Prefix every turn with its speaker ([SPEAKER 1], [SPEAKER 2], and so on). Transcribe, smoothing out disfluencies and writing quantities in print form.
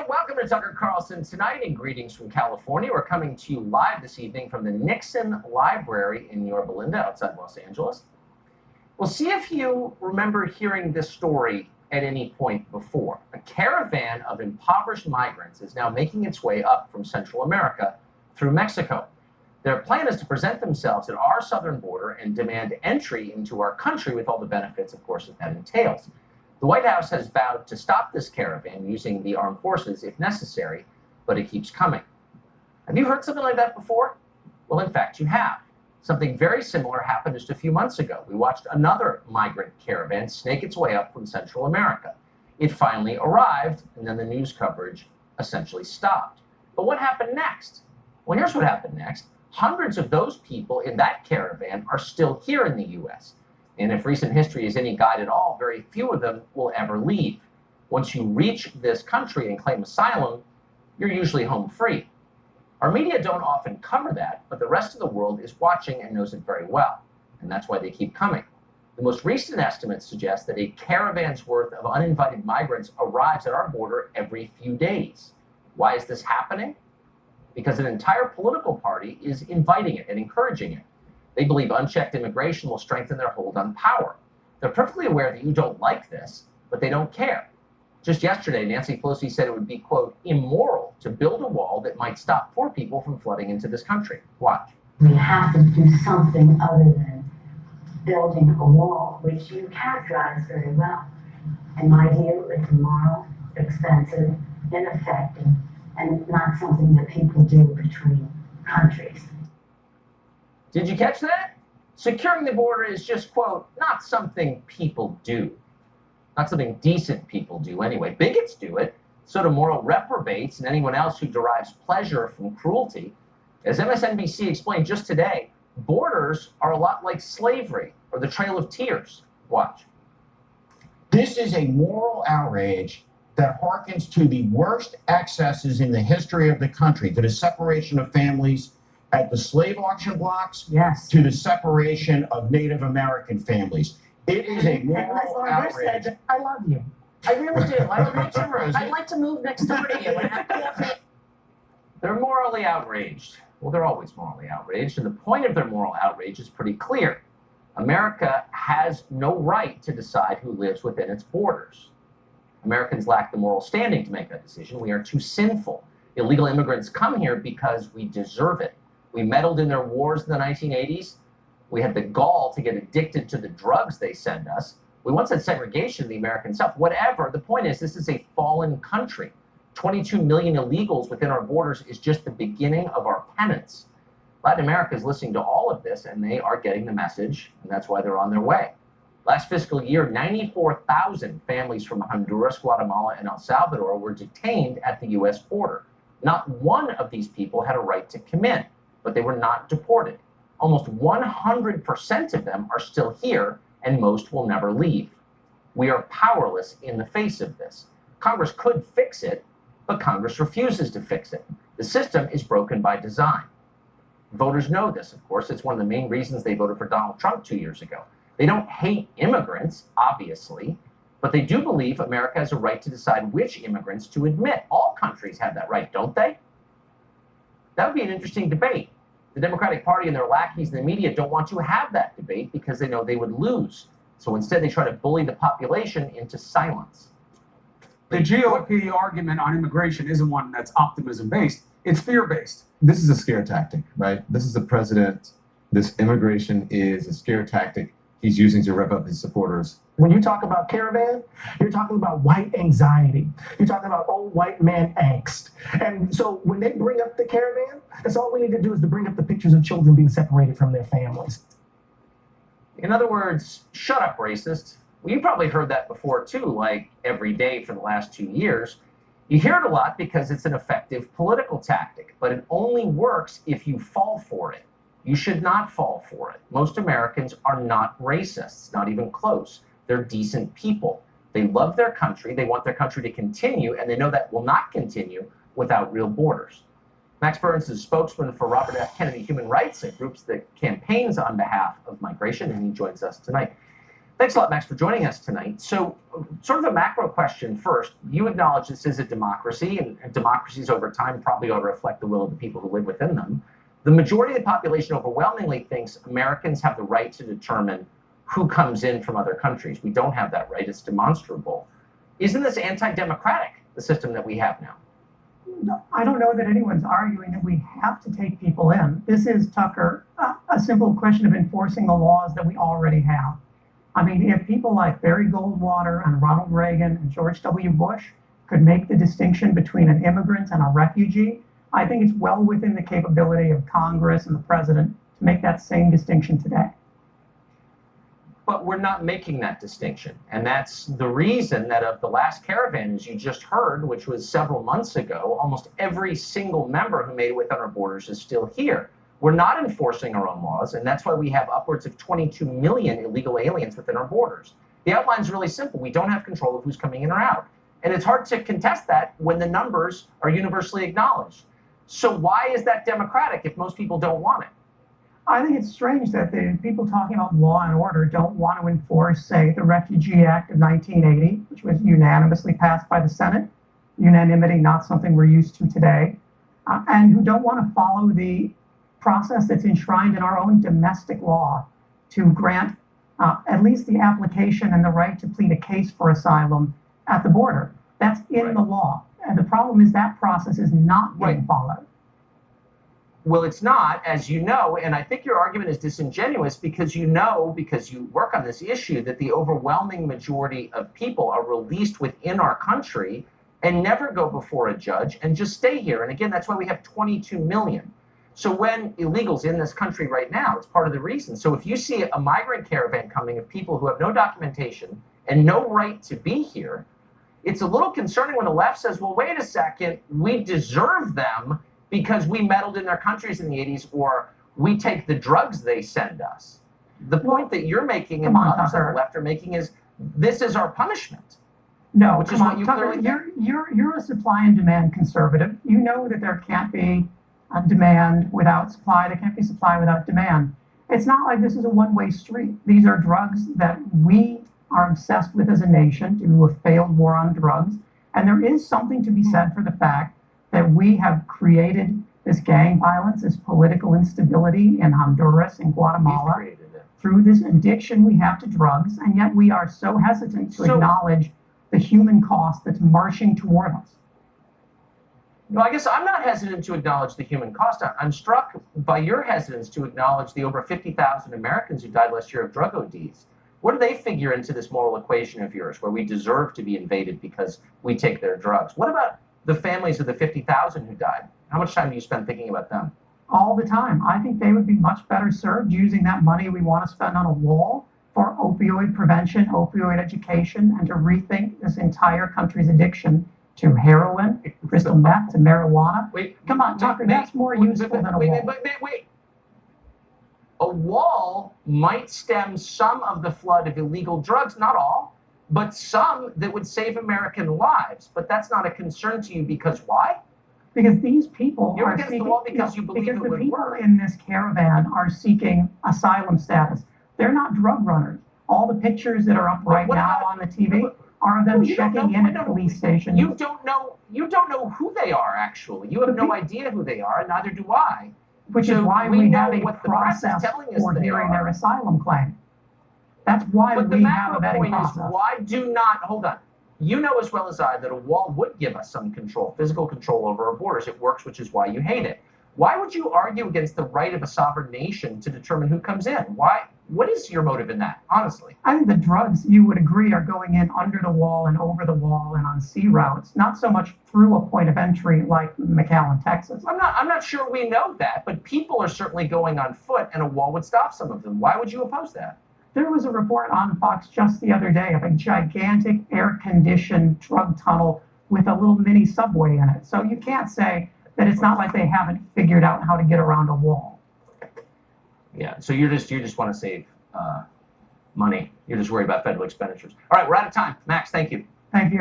[SPEAKER 1] Welcome to Tucker Carlson Tonight, and greetings from California. We're coming to you live this evening from the Nixon Library in Yorba Linda, outside Los Angeles. We'll see if you remember hearing this story at any point before. A caravan of impoverished migrants is now making its way up from Central America through Mexico. Their plan is to present themselves at our southern border and demand entry into our country with all the benefits, of course, that entails. The White House has vowed to stop this caravan using the armed forces if necessary, but it keeps coming. Have you heard something like that before? Well, in fact, you have. Something very similar happened just a few months ago. We watched another migrant caravan snake its way up from Central America. It finally arrived, and then the news coverage essentially stopped. But what happened next? Well, here's what happened next. Hundreds of those people in that caravan are still here in the U.S., and if recent history is any guide at all, very few of them will ever leave. Once you reach this country and claim asylum, you're usually home free. Our media don't often cover that, but the rest of the world is watching and knows it very well, and that's why they keep coming. The most recent estimates suggest that a caravan's worth of uninvited migrants arrives at our border every few days. Why is this happening? Because an entire political party is inviting it and encouraging it. They believe unchecked immigration will strengthen their hold on power. They're perfectly aware that you don't like this, but they don't care. Just yesterday, Nancy Pelosi said it would be, quote, immoral to build a wall that might stop poor people from flooding into this country. Watch.
[SPEAKER 2] We have to do something other than building a wall, which you characterize very well. In my view, it's immoral, expensive, ineffective, and not something that people do between countries.
[SPEAKER 1] Did you catch that? Securing the border is just, quote, not something people do. Not something decent people do anyway. Bigots do it. So do moral reprobates and anyone else who derives pleasure from cruelty. As MSNBC explained just today, borders are a lot like slavery or the Trail of Tears. Watch.
[SPEAKER 3] This is a moral outrage that harkens to the worst excesses in the history of the country, to the separation of families at the slave auction blocks,
[SPEAKER 2] Yes.
[SPEAKER 3] to the separation of Native American families. It is a moral outrage.
[SPEAKER 4] Said, I love you. I really do. I'd like to move next door to you and have coffee.
[SPEAKER 1] They're morally outraged. Well, they're always morally outraged, and the point of their moral outrage is pretty clear. America has no right to decide who lives within its borders. Americans lack the moral standing to make that decision. We are too sinful. Illegal immigrants come here because we deserve it. We meddled in their wars in the 1980s. We had the gall to get addicted to the drugs they send us. We once had segregation in the American South. Whatever. The point is, this is a fallen country. 22 million illegals within our borders is just the beginning of our penance. Latin America is listening to all of this, and they are getting the message, and that's why they're on their way. Last fiscal year, 94,000 families from Honduras, Guatemala, and El Salvador were detained at the U.S. border. Not one of these people had a right to come in, but they were not deported. Almost 100% of them are still here, and most will never leave. We are powerless in the face of this. Congress could fix it, but Congress refuses to fix it. The system is broken by design. Voters know this, of course. It's one of the main reasons they voted for Donald Trump 2 years ago. They don't hate immigrants, obviously, but they do believe America has a right to decide which immigrants to admit. All countries have that right, don't they? That would be an interesting debate. The Democratic Party and their lackeys in the media don't want to have that debate because they know they would lose. So instead, they try to bully the population into silence.
[SPEAKER 5] The GOP argument on immigration isn't one that's optimism-based. It's fear-based.
[SPEAKER 6] This is a scare tactic, right? This is the president. This immigration is a scare tactic he's using to rev up his supporters.
[SPEAKER 4] When you talk about caravan, you're talking about white anxiety. You're talking about old white man angst. And so when they bring up the caravan, that's all we need to do is to bring up the pictures of children being separated from their families.
[SPEAKER 1] In other words, shut up, racist. Well, you probably heard that before, too, like every day for the last 2 years. You hear it a lot because it's an effective political tactic, but it only works if you fall for it. You should not fall for it. Most Americans are not racists, not even close. They're decent people. They love their country. They want their country to continue, and they know that will not continue without real borders. Max Burns is a spokesman for Robert F. Kennedy Human Rights, a group that campaigns on behalf of migration, and he joins us tonight. Thanks a lot, Max, for joining us tonight. So, sort of a macro question first. You acknowledge this is a democracy, and democracies over time probably ought to reflect the will of the people who live within them. The majority of the population overwhelmingly thinks Americans have the right to determine who comes in from other countries. We don't have that right. It's demonstrable. Isn't this anti-democratic, the system that we have now?
[SPEAKER 7] No, I don't know that anyone's arguing that we have to take people in. This is, Tucker, a simple question of enforcing the laws that we already have. I mean, if people like Barry Goldwater and Ronald Reagan and George W. Bush could make the distinction between an immigrant and a refugee, I think it's well within the capability of Congress and the president to make that same distinction today.
[SPEAKER 1] But we're not making that distinction. And that's the reason that of the last caravan, as you just heard, which was several months ago, almost every single member who made it within our borders is still here. We're not enforcing our own laws, and that's why we have upwards of 22 million illegal aliens within our borders. The outline is really simple. We don't have control of who's coming in or out. And it's hard to contest that when the numbers are universally acknowledged. So why is that democratic if most people don't want it?
[SPEAKER 7] I think it's strange that the people talking about law and order don't want to enforce, say, the Refugee Act of 1980, which was unanimously passed by the Senate, unanimity not something we're used to today, and who don't want to follow the process that's enshrined in our own domestic law to grant at least the application and the right to plead a case for asylum at the border. That's in the law. And the problem is that process is not being followed.
[SPEAKER 1] Well, it's not, as you know, and I think your argument is disingenuous because you know, because you work on this issue, that the overwhelming majority of people are released within our country and never go before a judge and just stay here. And again, that's why we have 22 million. So when illegals in this country right now, it's part of the reason. So if you see a migrant caravan coming of people who have no documentation and no right to be here, it's a little concerning when the left says, well, wait a second, we deserve them because we meddled in their countries in the 80s, or we take the drugs they send us. The point that you're making and others on the left are making is this is our punishment.
[SPEAKER 7] No,
[SPEAKER 1] which is what you
[SPEAKER 7] Tucker,
[SPEAKER 1] clearly
[SPEAKER 7] you're a supply and demand conservative. You know that there can't be a demand without supply. There can't be supply without demand. It's not like this is a one-way street. These are drugs that we are obsessed with as a nation due to a failed war on drugs. And there is something to be said for the fact that we have created this gang violence, this political instability in Honduras and Guatemala through this addiction we have to drugs, and yet we are so hesitant to acknowledge the human cost that's marching toward us.
[SPEAKER 1] No, I guess I'm not hesitant to acknowledge the human cost. I'm struck by your hesitance to acknowledge the over 50,000 Americans who died last year of drug ODs. Where do they figure into this moral equation of yours, where we deserve to be invaded because we take their drugs? What about the families of the 50,000 who died? How much time do you spend thinking about them?
[SPEAKER 7] All the time. I think they would be much better served using that money we want to spend on a wall for opioid prevention, opioid education, and to rethink this entire country's addiction to heroin, crystal meth, to marijuana. Come on, Tucker, that's more useful than a wall.
[SPEAKER 1] Wait. A wall might stem some of the flood of illegal drugs, not all, but some that would save American lives. But that's not a concern to you because why?
[SPEAKER 7] Because these people
[SPEAKER 1] You're
[SPEAKER 7] are
[SPEAKER 1] against
[SPEAKER 7] seeking,
[SPEAKER 1] the wall because you believe
[SPEAKER 7] because
[SPEAKER 1] it
[SPEAKER 7] the
[SPEAKER 1] would
[SPEAKER 7] people
[SPEAKER 1] work.
[SPEAKER 7] in this caravan are seeking asylum status. They're not drug runners. All the pictures that are up right now on the TV are them checking in at police stations.
[SPEAKER 1] You don't know who they are, actually. You have no idea who they are, and neither do I.
[SPEAKER 7] Which is why we have a process for hearing their asylum claim. That's why we have a vetting process.
[SPEAKER 1] Why do not, hold on. You know as well as I that a wall would give us some control, physical control over our borders. It works, which is why you hate it. Why would you argue against the right of a sovereign nation to determine who comes in? Why? What is your motive in that, honestly?
[SPEAKER 7] I think the drugs, you would agree, are going in under the wall and over the wall and on sea routes, not so much through a point of entry like McAllen, Texas.
[SPEAKER 1] I'm not sure we know that, but people are certainly going on foot, and a wall would stop some of them. Why would you oppose that?
[SPEAKER 7] There was a report on Fox just the other day of a gigantic air-conditioned drug tunnel with a little mini subway in it. So you can't say that it's not like they haven't figured out how to get around a wall.
[SPEAKER 1] Yeah, so you just want to save money. You're just worried about federal expenditures. All right, we're out of time. Max, thank you.
[SPEAKER 7] Thank you.